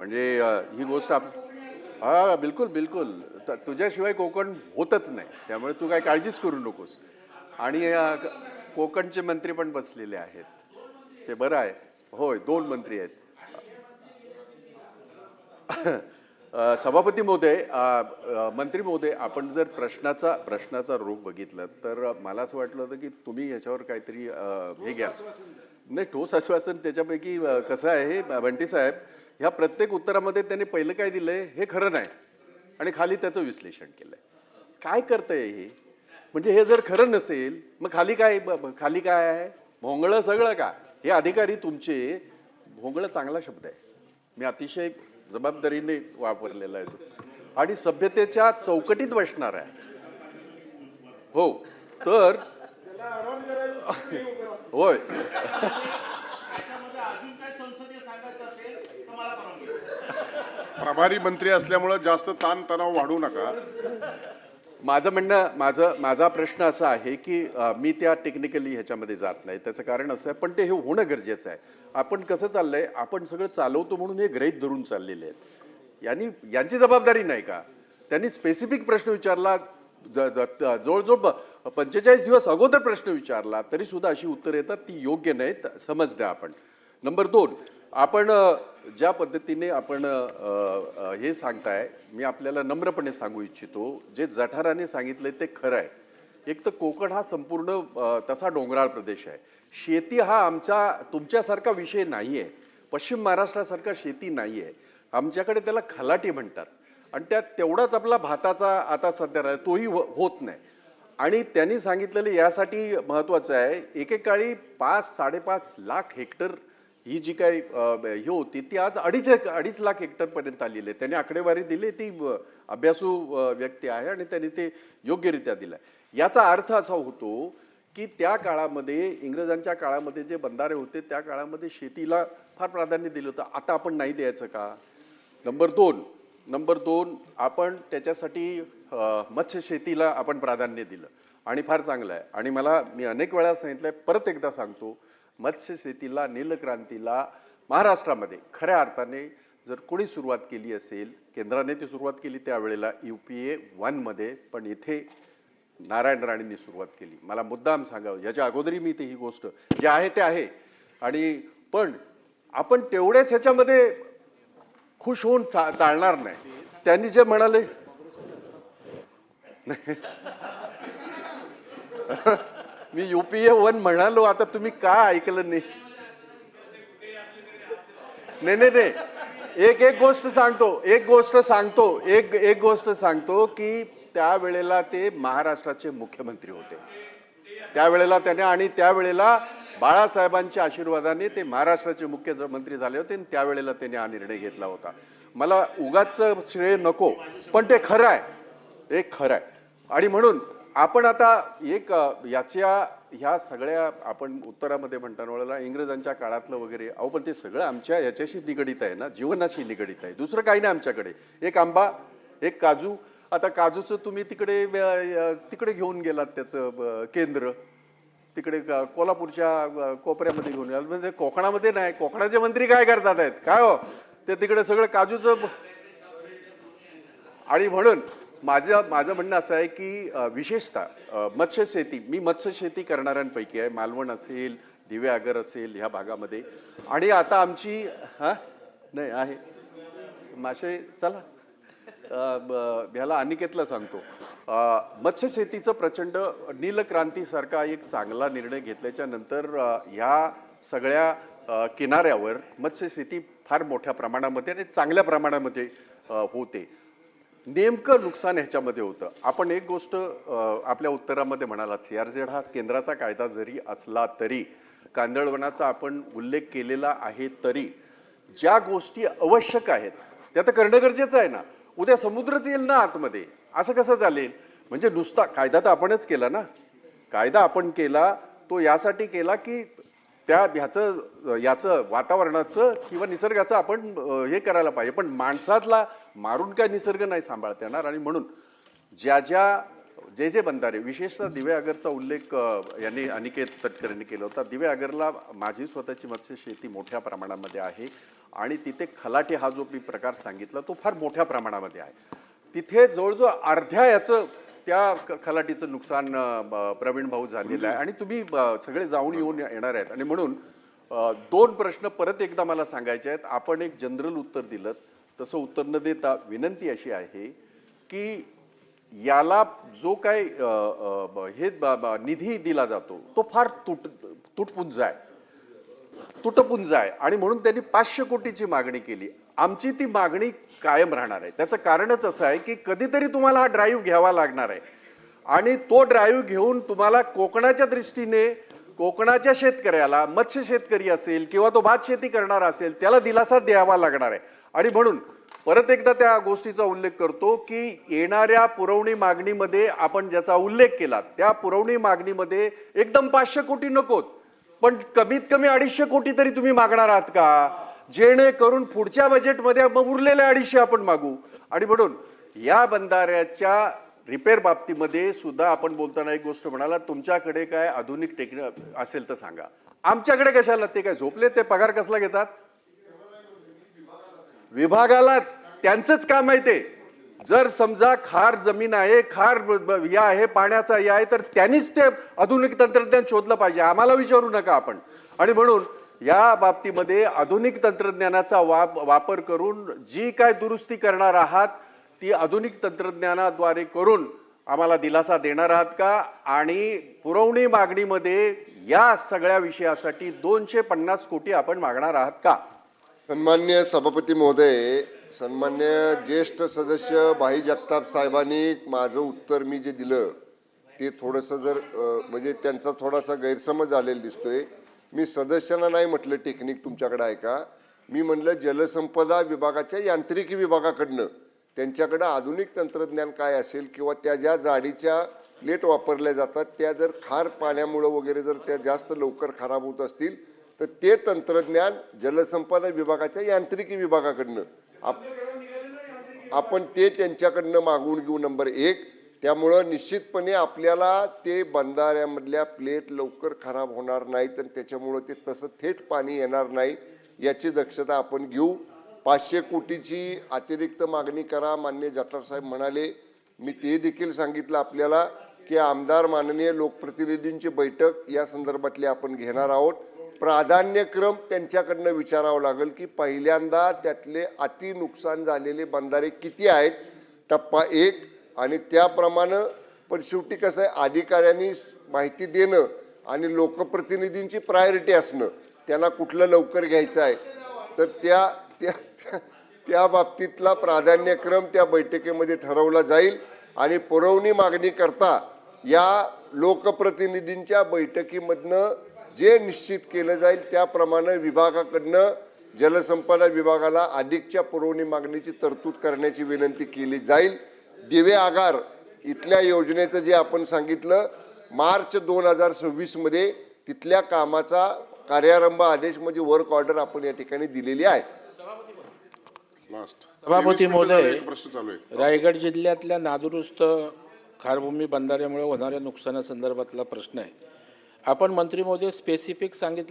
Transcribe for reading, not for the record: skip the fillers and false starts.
म्हणजे ही गोष्ट हा बिलकुल बिलकुल तुझ्याशिवाय कोकण होतच नाही, त्यामुळे तू काय काळजीच करू नकोस. आणि कोकणचे मंत्री पण बसलेले आहेत, ते बरं आहे. होय, 2 मंत्री आहेत. सभापती महोदय, मंत्री महोदय, आपण जर प्रश्नाचा रोख बघितलं तर मला असं वाटलं होतं की तुम्ही याच्यावर काहीतरी हे घ्या. नाही, ठोस आश्वासन त्याच्यापैकी कसं आहे बंटी साहेब, ह्या प्रत्येक उत्तरामध्ये त्यांनी पहिलं काय दिलंय हे खरं नाही आणि खाली त्याचं विश्लेषण केलंय. काय करतंय हे? म्हणजे हे जर खरं नसेल मग खाली काय आहे? भोंगळं सगळं का? हे अधिकारी तुमचे, भोंगळं चांगला शब्द आहे, मी अतिशय जबाबदारीने वापरलेला आहे तो, आणि सभ्यतेच्या चौकटीत बसणार आहे. हो, तर होय. प्रभारी मंत्री असल्यामुळे जास्त ताण तणाव वाढू नका. माझा प्रश्न असा आहे की मी त्या टेक्निकली ह्याच्यामध्ये जात नाही, त्याचं कारण असं आहे, पण ते हे होणं गरजेचं आहे. आपण कसं चाललंय, आपण सगळं चालवतो म्हणून हे गृहीत धरून चाललेले आहेत. यांची जबाबदारी नाही का? त्यांनी स्पेसिफिक प्रश्न विचारला, जवळजवळ 45 दिवस अगोदर प्रश्न विचारला, तरी सुद्धा अशी उत्तर येतात ती योग्य नाहीत, समज द्या आपण. नंबर 2, आपण ज्या पद्धतीने आपण हे सांगताय, मी आपल्याला नम्रपणे सांगू इच्छितो, जे जठाराने सांगितलंय ते खरं आहे. एक तर कोकण हा संपूर्ण तसा डोंगराळ प्रदेश आहे. शेती हा तुमच्यासारखा विषय नाही आहे. पश्चिम महाराष्ट्रासारखा शेती नाही आहे. आमच्याकडे त्याला खलाटी म्हणतात, आणि त्यात तेवढाच आपला भाताचा आता सध्या तोही होत नाही. आणि त्यांनी सांगितलेलं यासाठी महत्त्वाचं आहे, एकेकाळी 5-5.5 लाख हेक्टर ही जी काही ही होती ती आज 2.5 लाख हेक्टरपर्यंत आलेली आहे. त्यांनी आकडेवारी दिली, ती अभ्यासू व्यक्ती आहे आणि त्यांनी ते योग्यरित्या दिलं. याचा अर्थ असा होतो की त्या काळामध्ये, इंग्रजांच्या काळामध्ये जे बंधारे होते त्या काळामध्ये शेतीला फार प्राधान्य दिलं होतं. आता आपण नाही द्यायचं का? नंबर 2, आपण त्याच्यासाठी मत्स्य शेतीला आपण प्राधान्य दिलं आणि फार चांगलं आहे. आणि मी अनेक वेळा सांगितलंय, परत एकदा सांगतो, मत्स्य शेतीला, नीलक्रांतीला महाराष्ट्रामध्ये खऱ्या अर्थाने जर कोणी सुरुवात केली असेल, केंद्राने ती सुरुवात केली त्यावेळेला UPA 1 मध्ये, पण इथे नारायण राणेंनी सुरुवात केली. मला मुद्दाम सांगावं, याच्या अगोदरही मी ही गोष्ट जे आहे ते आहे. आणि पण आपण तेवढेच ह्याच्यामध्ये खुश होऊन चालणार नाही. त्यांनी जे म्हणाले मी UPA 1 म्हणालो, आता तुम्ही का ऐकलं नाही? नाही, एक गोष्ट सांगतो की त्यावेळेला ते महाराष्ट्राचे मुख्यमंत्री होते. त्यावेळेला त्यावेळेला बाळासाहेबांच्या आशीर्वादाने ते महाराष्ट्राचे मुख्यमंत्री झाले होते, आणि त्यावेळेला त्यांनी हा निर्णय घेतला होता. मला उगाच श्रेय नको, पण ते खरं आहे. आणि म्हणून आपण आता ह्या सगळ्या आपण उत्तरामध्ये म्हणताना इंग्रजांच्या काळातलं वगैरे, पण ते सगळं आमच्या याच्याशी निगडित आहे ना, जीवनाशी निगडित आहे. दुसरं काही नाही आमच्याकडे. एक आंबा, एक काजू. आता काजूचं तुम्ही तिकडे घेऊन गेलात, त्याचं केंद्र तिकडे कोल्हापूरच्या कोपऱ्यामध्ये घेऊन गेलात, म्हणजे कोकणामध्ये नाही. कोकणाचे मंत्री काय करतात आहेत काय हो? ते तिकडे सगळं काजूचं. आणि म्हणून माझं म्हणणं असं आहे की विशेषतः मत्स्यशेती, मी मत्स्यशेती करणाऱ्यांपैकी आहे. मालवण असेल, दिवेआगर असेल ह्या भागामध्ये. आणि आता आमची नाही आहे मासे. चला ह्याला अनिकेतला सांगतो, मत्स्यशेतीचं प्रचंड, नीलक्रांतीसारखा एक चांगला निर्णय घेतल्याच्या नंतर ह्या सगळ्या किनाऱ्यावर मत्स्यशेती फार मोठ्या प्रमाणामध्ये आणि चांगल्या प्रमाणामध्ये होते. नेमकं नुकसान ह्याच्यामध्ये होतं. आपण एक गोष्ट आपल्या उत्तरामध्ये म्हणालात, CRZ हा केंद्राचा कायदा जरी असला तरी, कांदळवनाचा आपण उल्लेख केलेला आहे तरी, ज्या गोष्टी आवश्यक आहेत त्या तर करणं गरजेचं आहे ना. उद्या समुद्रच येईल ना आतमध्ये, असं कसं चालेल? म्हणजे नुसता कायदा तर आपणच केला ना. कायदा आपण केला तो यासाठी केला की याचं वातावरणाचं किंवा निसर्गाचं आपण हे करायला पाहिजे. पण माणसातला मारून काय निसर्ग नाही सांभाळता येणार. आणि म्हणून जे बंधारे, विशेषतः दिवेआगरचा उल्लेख यांनी अनिकेत तटकरेंनी केला होता. दिवेआगरला माझी स्वतःची मत्स्य शेती मोठ्या प्रमाणामध्ये आहे आणि तिथे खलाटी हा जो मी प्रकार सांगितला तो फार मोठ्या प्रमाणामध्ये आहे. तिथे जवळजवळ अर्ध्या याचं त्या खलाटीचं नुकसान प्रवीण भाऊ झालेलं आहे आणि तुम्ही सगळे जाऊन येऊन येणार आहेत आणि म्हणून दोन प्रश्न परत एकदा मला सांगायचे आहेत. आपण एक जनरल उत्तर दिलं, तसं उत्तर न देता विनंती अशी आहे की याला जो काय हे निधी दिला जातो तो फार तुटपुंजा आहे आणि म्हणून त्यांनी 500 कोटीची मागणी केली. आमची ती मागणी कायम राहणार आहे. त्याचं कारणच असं आहे की कधीतरी तुम्हाला हा ड्राईव्ह घ्यावा लागणार आहे आणि तो ड्राईव्ह घेऊन तुम्हाला कोकणाच्या दृष्टीने कोकणाच्या शेतकऱ्याला, मत्स्य शेतकरी असेल किंवा तो भात शेती करणारा असेल, त्याला दिलासा द्यावा लागणार आहे. आणि म्हणून परत एकदा त्या गोष्टीचा उल्लेख करतो की येणाऱ्या पुरवणी मागणीमध्ये आपण ज्याचा उल्लेख केला त्या पुरवणी मागणीमध्ये एकदम 500 कोटी नकोत, पण कमीत कमी 250 कोटी तरी तुम्ही मागणार आहात का, जेणेकरून पुढच्या बजेटमध्ये मग उरलेले 250 आपण मागू. आणि म्हणून या बंधाऱ्याच्या रिपेअर बाबतीमध्ये सुद्धा आपण बोलताना एक गोष्ट म्हणाला, तुमच्याकडे काय आधुनिक टेक्निक असेल तर सांगा. आमच्याकडे कशाला, ते काय झोपले, ते पगार कसला घेतात, विभागालाच त्यांचंच काम आहे ते. जर समजा खार जमीन आहे, खार या आहे, पाण्याचा या आहे, तर त्यांनीच ते आधुनिक तंत्रज्ञान शोधलं पाहिजे, आम्हाला विचारू नका आपण. आणि म्हणून या बाबतीमध्ये आधुनिक तंत्रज्ञानाचा वापर करून जी काय दुरुस्ती करणार आहात ती आधुनिक तंत्रज्ञानाद्वारे करून आम्हाला दिलासा देणार आहात का, आणि पुरवणी मागणीमध्ये या सगळ्या विषयासाठी 250 कोटी आपण मागणार आहात का. सन्मान्य सभापती महोदय, सन्मान्य ज्येष्ठ सदस्य भाई जगताप साहेबांनी माझं उत्तर मी जे दिलं ते थोडंसं म्हणजे त्यांचा थोडासा गैरसमज झालेला दिसतोय. मी सदस्यांना नाही म्हटलं टेक्निक तुमच्याकडे आहे का, मी म्हटलं जलसंपदा विभागाच्या यांत्रिकी विभागाकडनं त्यांच्याकडं आधुनिक तंत्रज्ञान काय असेल किंवा त्या ज्या जाडीच्या प्लेट वापरल्या जातात त्या जर खार पाण्यामुळं वगैरे जर त्या जास्त लवकर खराब होत असतील तर ते तंत्रज्ञान जलसंपदा विभागाच्या यांत्रिकी विभागाकडनं आपण ते त्यांच्याकडनं मागवून घेऊ. नंबर 1. त्यामुळं निश्चितपणे आपल्याला ते बंधाऱ्यामधल्या प्लेट लवकर खराब होणार नाहीत आणि त्याच्यामुळं ते तसं थेट पाणी येणार नाही याची दक्षता आपण घेऊ. 500 कोटीची अतिरिक्त मागणी करा, माननीय जठार साहेब म्हणाले. मी ते देखील सांगितलं आपल्याला की आमदार माननीय लोकप्रतिनिधींची बैठक या संदर्भातली आपण घेणार आहोत. प्राधान्यक्रम त्यांच्याकडनं विचारावं लागेल की पहिल्यांदा त्यातले अति नुकसान झालेले बंधारे किती आहेत, टप्पा 1, आणि त्याप्रमाणे. पण शेवटी कसं आहे, अधिकाऱ्यांनी माहिती देणं आणि लोकप्रतिनिधींची प्रायोरिटी असणं, त्यांना कुठलं लवकर घ्यायचं आहे तर त्या बाबतीतला प्राधान्यक्रम त्या बैठकीमध्ये ठरवला जाईल. आणि पुरवणी मागणी करता या लोकप्रतिनिधींच्या बैठकीमधनं जे निश्चित केलं जाईल त्याप्रमाणे विभागाकडनं जलसंपदा विभागाला अधिकच्या पुरवणी मागणीची तरतूद करण्याची विनंती केली जाईल. दिवे आगार इथल्या योजनेचं जे आपण सांगितलं मार्च 2026 मध्ये तिथल्या कामाचा कार्यारंभ आदेश म्हणजे वर्क ऑर्डर आपण या ठिकाणी दिलेली आहे. सभापती महोदय, प्रश्न चालू आहे. रायगड जिल्ह्यातल्या नादुरुस्त खारभूमी बंधाऱ्यामुळे होणाऱ्या नुकसानासंदर्भातला प्रश्न आहे. आपण मंत्री महोदय स्पेसिफिक सांगितलं